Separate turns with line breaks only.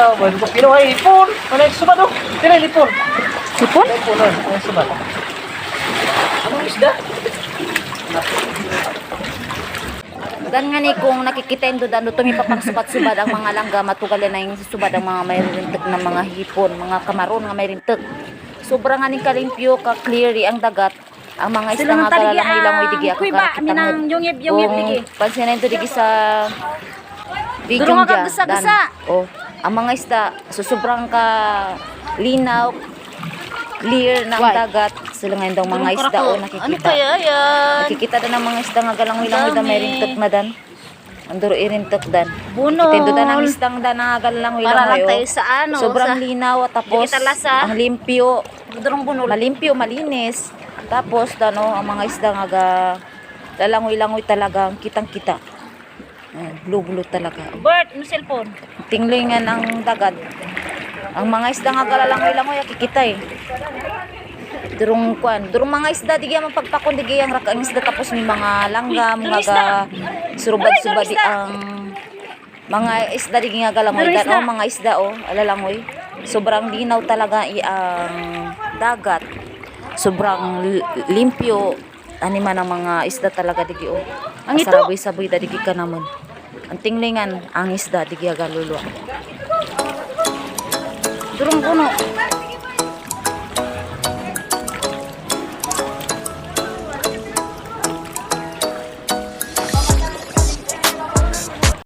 linaw. Kung pinuhay ipon. Wala yung subad oh. Tira ipon.
Sipon?
Ipon oh. Wala yung subad. Anong isda?
Dan nga ni kung nakikita yung doon, tumipapang subat-subad ang mga langga, matugalan na yung subad ang mga may rintek na mga hipon, mga kamaron nga may rintek. Sobrang nga ni kalimpyo, ka-cleary ang dagat. Ang mga isda nga kalalangoy-langoy digi ako kakitang kung pansin na ito digi sa video
Durong
dyan.
nga gasa-gasa.
Oh, ang mga isda, so sobrang ka linaw, clear ng dagat. Sila ngayon daw mga isda o nakikita.
Ano kaya yan?
Nakikita na ng mga isda nga galangoy-langoy da may rintek na dan. Anduro irintek dan.
Bunol.
Itendo dan ang istang dan nga galangoy-langoy.
Para lang tayo
Oh.
sa ano.
Sobrang linaw at tapos
Di kita lasa.
ang limpyo.
Durong bunol.
Malimpyo, malinis. Tapos ano, ang mga isda nga lalangoy-langoy talagang kitang-kita. Blue-blue talaga.
Bert, no cellphone.
Tinglingan ang dagat. Ang mga isda nga galalangoy-langoy kikita eh. Durong mga isda di gyud magpagpakon di gyud ang rakang isda tapos may mga langgam nga surubad-subad di ang mga isda di gyud nga galangoy dan mga isda alalangoy. Sobrang linaw talaga ang dagat. Sobrang limpyo anima ng mga isda talaga di gyud. Ang saboy-saboy da di gyud kanamon. Ang tinglingan ang isda di gyud galulwa.
Durong puno.